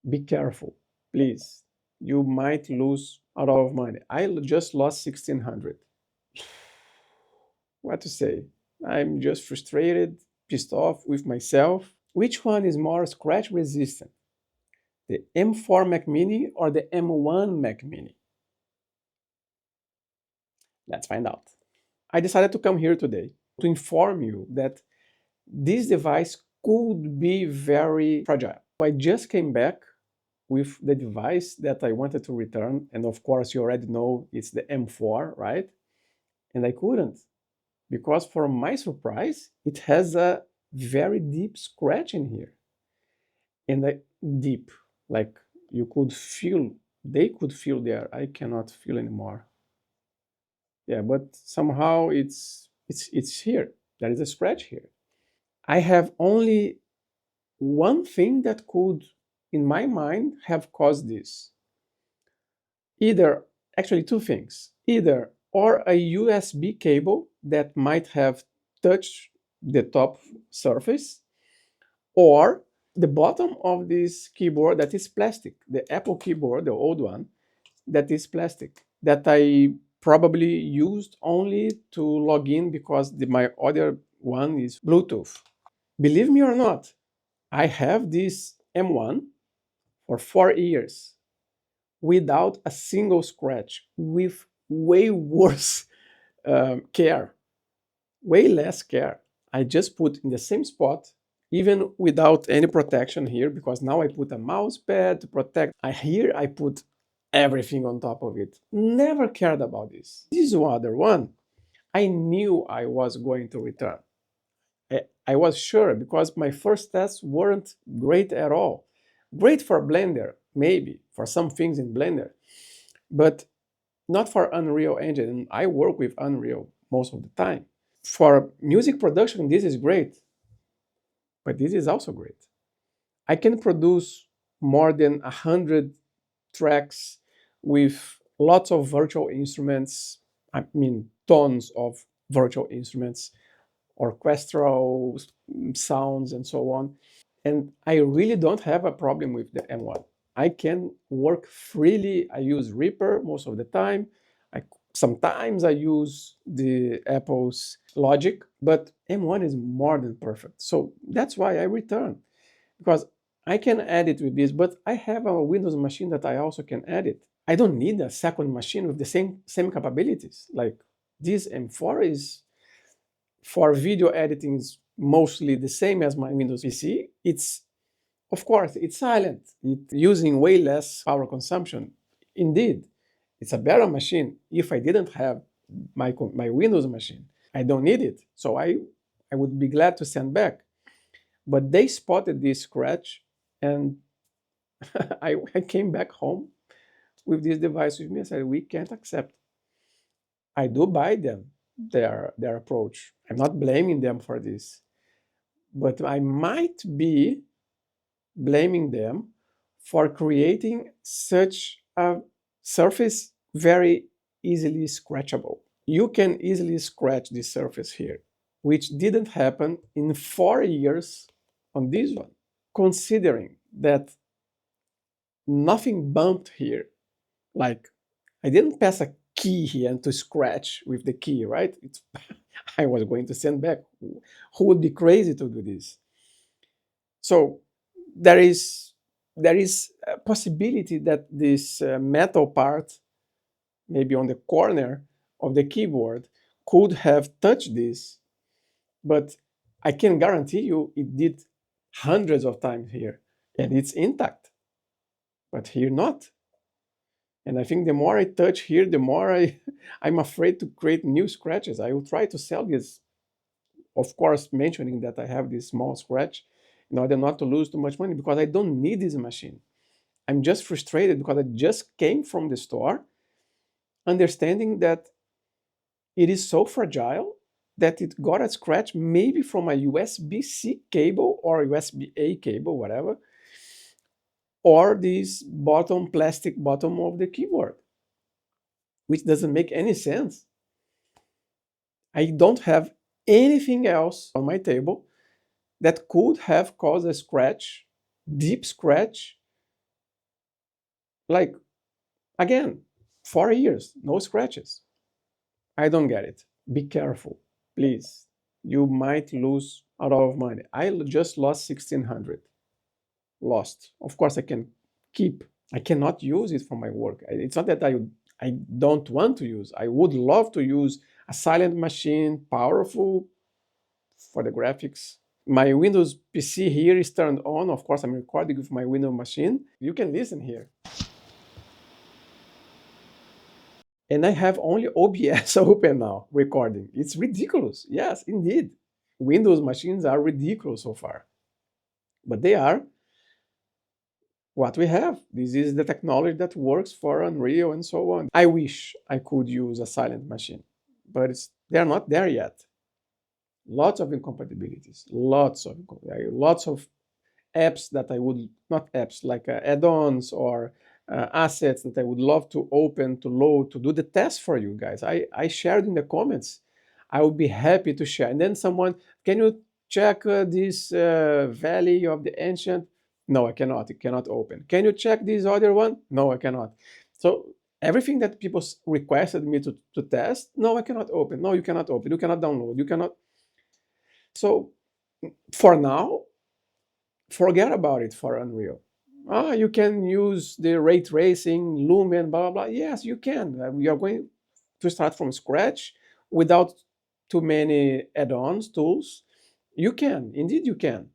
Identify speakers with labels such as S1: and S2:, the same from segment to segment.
S1: Be careful, please. You might lose a lot of money. I just lost 1,600. What to say? I'm just frustrated, pissed off with myself. Which one is more scratch resistant? The M4 Mac Mini or the M1 Mac Mini? Let's find out. I decided to come here today to inform you that this device could be very fragile. I just came back with the device that I wanted to return, and of course you already know it's the M4, right? And I couldn't, because for my surprise, it has a very deep scratch in here. And deep, like you could feel, they could feel there. I cannot feel anymore. Yeah, but somehow it's here. There is a scratch here. I have only one thing that could, in my mind, have caused this. Either, actually two things. Either or a USB cable that might have touched the top surface, or the bottom of this keyboard that is plastic, the Apple keyboard, the old one, that is plastic, that I probably used only to log in because my other one is Bluetooth. Believe me or not, I have this M1 for 4 years without a single scratch, with way worse care, way less care. I just put in the same spot, even without any protection here, because now I put a mouse pad to protect. Here I put everything on top of it. Never cared about this. This other one, I knew I was going to return. I was sure because my first tests weren't great at all. Great for Blender, maybe, for some things in Blender, but not for Unreal Engine. And I work with Unreal most of the time. For music production, this is great, but this is also great. I can produce more than 100 tracks with lots of virtual instruments. I mean, tons of virtual instruments, orchestral sounds, and so on. And I really don't have a problem with the M1. I can work freely. I use Reaper most of the time. I, sometimes I use the Apple's Logic, but M1 is more than perfect. So that's why I return, because I can edit with this, but I have a Windows machine that I also can edit. I don't need a second machine with the same capabilities. Like this M4 is for video editing is mostly the same as my Windows PC. It's, of course, it's silent. It's using way less power consumption. Indeed, it's a better machine. If I didn't have my Windows machine, I don't need it. So I would be glad to send back. But they spotted this scratch, and I came back home with this device with me. I said, we can't accept. I do buy them, their approach. I'm not blaming them for this, but I might be blaming them for creating such a surface very easily scratchable. You can easily scratch this surface here, which didn't happen in 4 years on this one. Considering that nothing bumped here, like I didn't pass a key here to scratch with the key, right? I was going to send back. Who would be crazy to do this? So there is a possibility that this metal part, maybe on the corner of the keyboard, could have touched this, but I can guarantee you it did hundreds of times here, and it's intact, but here not. And I think the more I touch here, the more I'm afraid to create new scratches. I will try to sell this, of course, mentioning that I have this small scratch in order not to lose too much money, because I don't need this machine. I'm just frustrated because I just came from the store understanding that it is so fragile that it got a scratch maybe from a USB-C cable or USB-A cable, whatever, or this bottom plastic bottom of the keyboard, which doesn't make any sense. I don't have anything else on my table that could have caused a scratch, deep scratch, Like, again, 4 years, no scratches. I don't get it. Be careful, please. You might lose a lot of money. I just lost 1600. Lost. Of course, I can keep. I cannot use it for my work. It's not that I don't want to use. I would love to use a silent machine, powerful for the graphics. My Windows PC here is turned on. Of course, I'm recording with my Windows machine. You can listen here. And I have only OBS open now, recording. It's ridiculous. Yes, indeed. Windows machines are ridiculous so far. But they are what we have. This is the technology that works for Unreal and so on. I wish I could use a silent machine, but they're not there yet. Lots of incompatibilities, lots of apps that I would, not apps, like add-ons or assets that I would love to open, to load, to do the test for you guys. I shared in the comments. I would be happy to share. And then someone, can you check this Valley of the Ancient? No, I cannot. It cannot open. Can you check this other one? No, I cannot. So everything that people requested me to test, no, I cannot open. No, you cannot open. You cannot download. You cannot. So for now, forget about it for Unreal. You can use the ray tracing, Lumen, blah, blah, blah. Yes, you can. We are going to start from scratch without too many add-ons, tools. You can, indeed you can.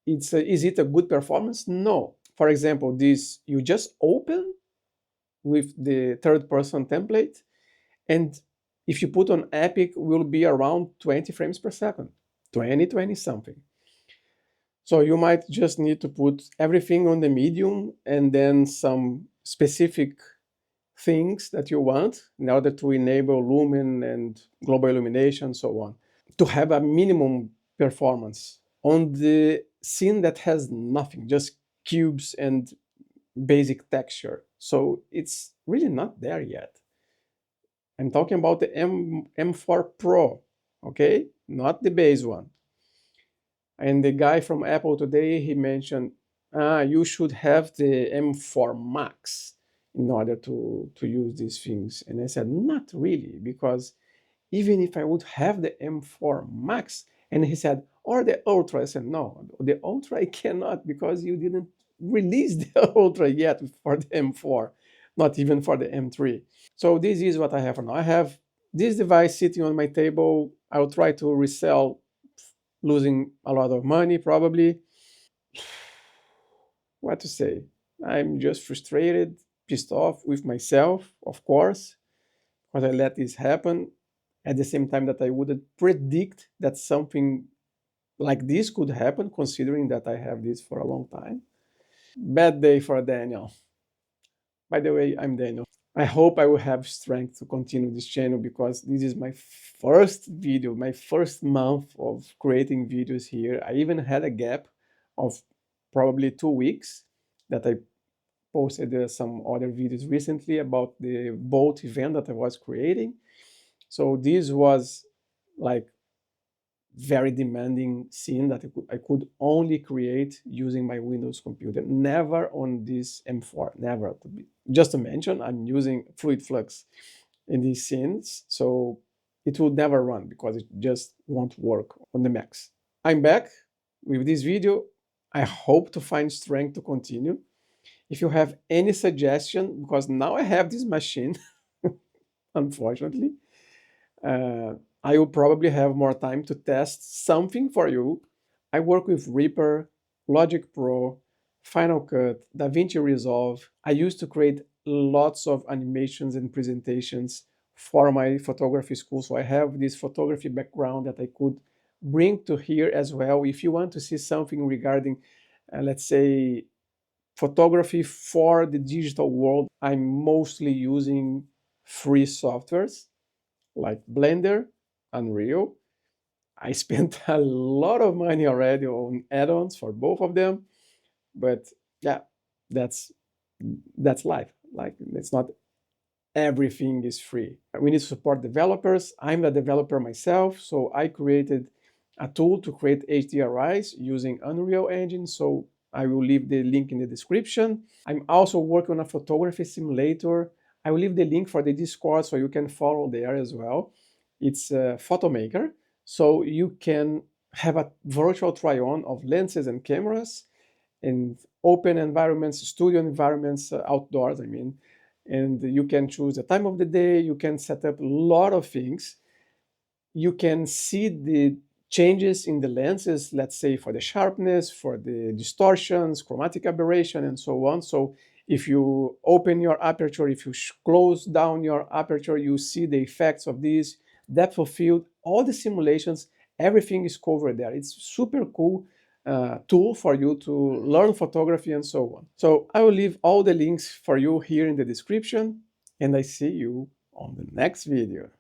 S1: Is it a good performance? No. For example, this, you just open with the third person template, and if you put on Epic, will be around 20 frames per second, 20 something. So you might just need to put everything on the medium and then some specific things that you want in order to enable Lumen and global illumination and so on, to have a minimum performance on the scene that has nothing, just cubes and basic texture. So it's really not there yet. I'm talking about the M4 Pro, okay? Not the base one. And the guy from Apple today, he mentioned, you should have the M4 Max in order to use these things. And I said, not really, because even if I would have the M4 Max, and he said, or the Ultra, I said, no, the Ultra I cannot, because you didn't release the Ultra yet for the M4, not even for the M3. So this is what I have now. I have this device sitting on my table. I'll try to resell, losing a lot of money probably. What to say? I'm just frustrated, pissed off with myself, of course, because I let this happen at the same time that I wouldn't predict that something like this could happen, considering that I have this for a long time. Bad day for Daniel. By the way, I'm Daniel. I hope I will have strength to continue this channel, because this is my first video, my first month of creating videos here. I even had a gap of probably 2 weeks that I posted some other videos recently about the Bolt event that I was creating. So this was like very demanding scene that I could only create using my Windows computer, never on this M4, never. Just to mention, I'm using Fluid Flux in these scenes, so it will never run because it just won't work on the Macs. I'm back with this video. I hope to find strength to continue. If you have any suggestion, because now I have this machine, unfortunately, I will probably have more time to test something for you. I work with Reaper, Logic Pro, Final Cut, DaVinci Resolve. I used to create lots of animations and presentations for my photography school. So I have this photography background that I could bring to here as well. If you want to see something regarding, let's say, photography for the digital world, I'm mostly using free softwares like Blender, Unreal. I spent a lot of money already on add-ons for both of them, but yeah, that's life. Like, it's not everything is free. We need to support developers. I'm a developer myself, so I created a tool to create HDRIs using Unreal Engine. So I will leave the link in the description. I'm also working on a photography simulator. I will leave the link for the Discord so you can follow there as well. It's a Photomaker, so you can have a virtual try-on of lenses and cameras in open environments, studio environments, outdoors, I mean. And you can choose the time of the day, you can set up a lot of things. You can see the changes in the lenses, let's say for the sharpness, for the distortions, chromatic aberration, and so on. So if you open your aperture, if you close down your aperture, you see the effects of this, depth of field, all the simulations, everything is covered there. It's super cool tool for you to learn photography and so on. So I will leave all the links for you here in the description, and I see you on the next video.